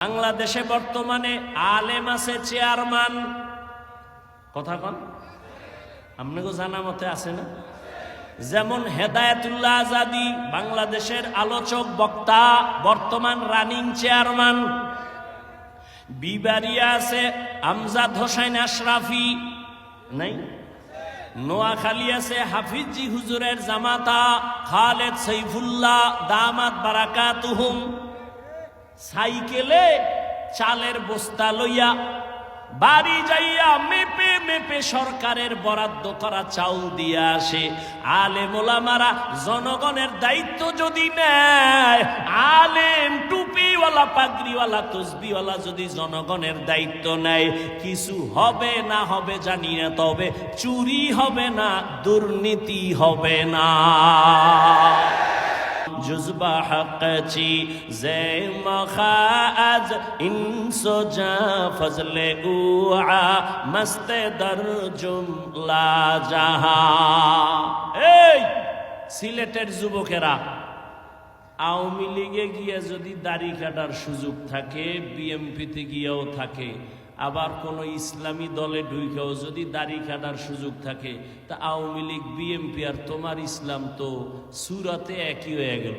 বাংলাদেশে বর্তমানে আলেম আছে চেয়ারম্যান, কথা কন আপনাকে জানা মতে আছে না? যেমন হেদায়েতুল্লাহ আজাদী বাংলাদেশের আলোচক বক্তা, বর্তমান রানিং চেয়ারম্যান। বিবারিয়া আছে আমজাদ হোসেন আশরাফি, নাই? নোয়াখালী আছে হাফিজি হুজুরের জামাতা খালেদ সাইফুল্লাহ দামাত বারাকাতুহুম। সাইকেলে চালের বস্তা লইয়া বাড়ি যাইয়া মেপে মেপে সরকারের বরাদ্দ করা চাউল দিয়ে আসে। আলেম ওলামারা জনগণের দায়িত্ব যদি নেয়, আলেম টুপিওয়ালা পাগড়িওয়ালা তসবিওয়ালা যদি জনগণের দায়িত্ব নেয়, কিছু হবে না হবে জানি না, তবে চুরি হবে না, দুর্নীতি হবে না। জুজবা হকচি জে মখাজ ইনসো জা ফজলে উআ মস্তে দর জুমলা জাহা। এই সিলেটের যুবকেরা, আওয়ামী লীগে গিয়ে যদি দাড়ি কাটার সুযোগ থাকে, বিএমপিতে গিয়েও থাকে, আবার কোন ইসলামী দলে ঢুকেও যদি দাড়ি কাটার সুযোগ থাকে, তা আওয়ামী লীগ বিএমপি আর তোমার ইসলাম তো সুরাতে একই হয়ে গেল।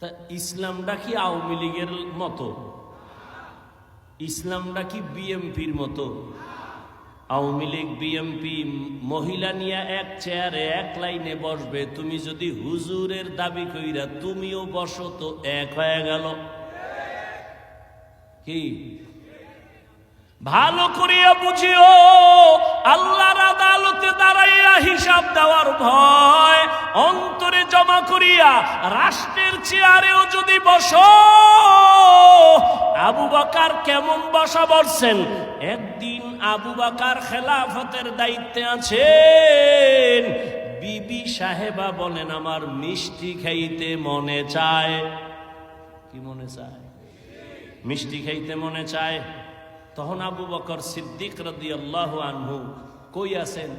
তা ইসলামটা কি আওয়ামী লীগের মতো? ইসলামটা কি বিএমপির মতো? আওয়ামী লীগ বিএমপি মহিলা নিয়ে এক চেয়ারে এক লাইনে বসবে, তুমি যদি হুজুরের দাবি কইরা তুমিও বসো তো এক হয়ে গেল। কি ভালো করিয়া বুঝিও, আল্লাহর আদালতে দাঁড়াইয়া হিসাব দেওয়ার ভয় অন্তরে জমা করিয়া রাষ্ট্রের চেয়ারেও যদি বসো। আবু বকর কেমন বসা বসছেন? একদিন আবু বকর খেলাফতের দায়িত্বে আছেন, বিবি সাহেবা বলেন আমার মিষ্টি খাইতে মনে চায়। কি মনে চায়? মিষ্টি খাইতে মনে চায়। তখন আবু বকর সিদ্দিক রাদিয়াল্লাহু আনহু কই আছেন?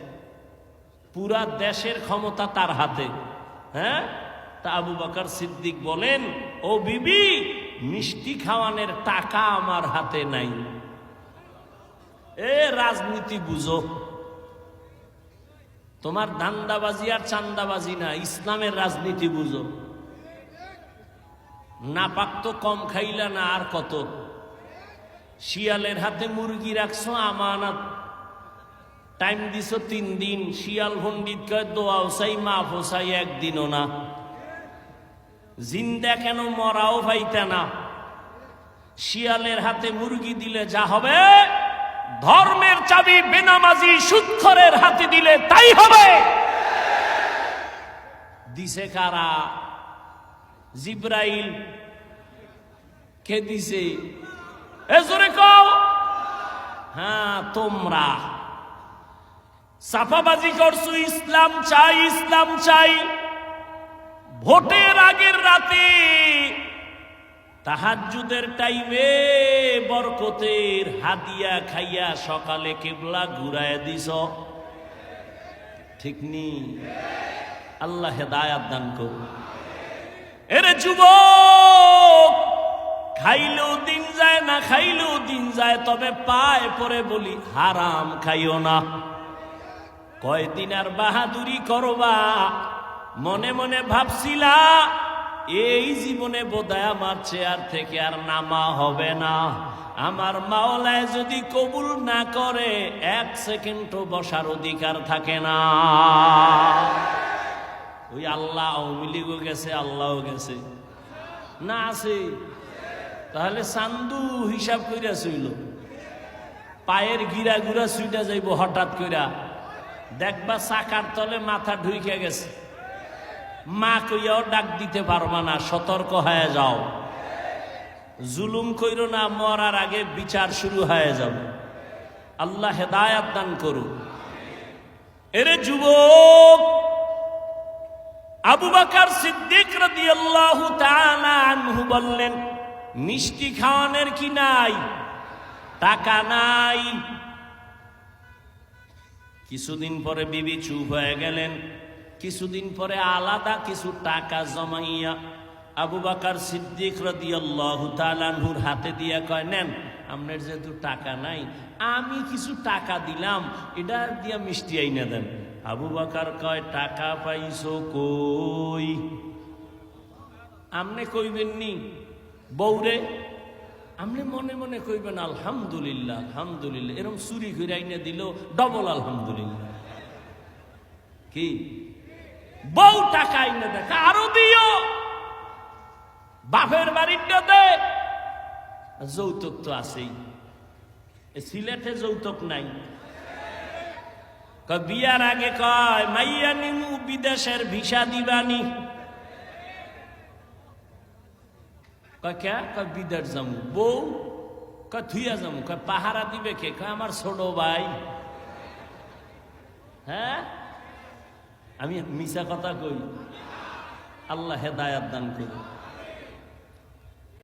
পুরা দেশের ক্ষমতা তার হাতে। হ্যাঁ, তা আবু বকর সিদ্দিক বলেন, ও বিবি, মিষ্টি খাওয়ানোর টাকা আমার হাতে নাই। এ রাজনীতি বুঝো, তোমার ধান্দাবাজি আর চান্দাবাজি না, ইসলামের রাজনীতি বুঝো। নাপাক তো কম খাইলা না, আর কত? শিয়ালের হাতে মুরগি রাখছো আমানত, টাইম দিছো 3 দিন, শিয়াল পণ্ডিত কয় দোয়াও চাই মাফ চাই, একদিনও না। জিন্দা কেন মরাও পাইতে না। শিয়ালের হাতে মুরগি দিলে যা হবে, ধর্মের চাবি বেনামাজি সুদখোরের হাতে দিলে তাই হবে। দিছে কারা? জিব্রাইল। কে দিছে? এজরে কও। হ্যাঁ, তোমরা সাফাবাজি করছো, ইসলাম চাই ইসলাম চাই। ভোটের আগের রাতে তাহাজ্জুদের টাইমে বরকতের হাদিয়া খাইয়া সকালে কিবলা ঘুরায় দিছ। ঠিক নি? আল্লাহ হেদায়াত দান করুন। এরে যুবক, খাইলেও দিন যায় না খাইলেও দিন যায়, তবে পায় পরে বলি হারাম খাইও না। কয়দিন আর বাহাদুরি করবা? মনে মনে ভাবছিলা এই জীবনে বোধহয় আমার চেয়ার থেকে আর নামা হবে না। আমার মাওলায় যদি কবুল না করে 1 সেকেন্ডও বসার অধিকার থাকে না। ওই আল্লাহ আওয়ামী লীগও গেছে, আল্লাহও গেছে না, আছে? তাহলে চান্দু হিসাব কইরা শুইল, পায়ের গিরা গুড়া সুইটা যাইব হঠাৎ কইরা, দেখবা চাকার তলে মাথা ঢুইকে গেছে। মা কইয়াও ডাক দিতে পারবা না, সতর্ক হয়ে যাও। জুলুম কইরো না, মরার আগে বিচার শুরু হয়ে যাবে। আল্লাহ হেদায়াত দান করুন। এরে যুবক, আবু বকর সিদ্দিক রাদিয়াল্লাহু তাআলা আনহু বললেন, মিষ্টি খাওয়ানোর কি নাই? টাকা নাই। কিছুদিন পরে বিবি চুপ হয়ে গেলেন। কিছুদিন পরে আলাদা কিছু টাকা জমাইয়া আবু বকর সিদ্দিক রাদিয়াল্লাহু তাআলা আনহুর হাতে দিয়া কয়, নেন, আপনার যেহেতু টাকা নাই, আমি কিছু টাকা দিলাম, এটা দিয়া মিষ্টি আইনা দেন। আবু বকর কয়, টাকা পাইছো কই? আমনে কইবেন নি বউরে, আমনে মনে মনে কইবেন আলহামদুলিল্লাহ আলহামদুলিল্লাহ। এরকম চুরি করে আইনা দিল ডবল আলহামদুলিল্লাহ। কি বউ টাকা আইনা দেখা আরো দিও, বাপের বাড়িটা দে। যৌতুক তো আছেই, সিলেটে যৌতুক নাই। বিয়ার আগে কয়, মাইয়া নিমু বিদেশের ভিসা দিবানি। কয় কে? কয় বিদেশ যামু। বউ? কয় থুইয়া যামু। কয় পাহারা দিবে কে? কয় আমার ছোট ভাই। হ্যাঁ, আমি মিছা কথা কই? আল্লাহ হেদায়াত দান করি।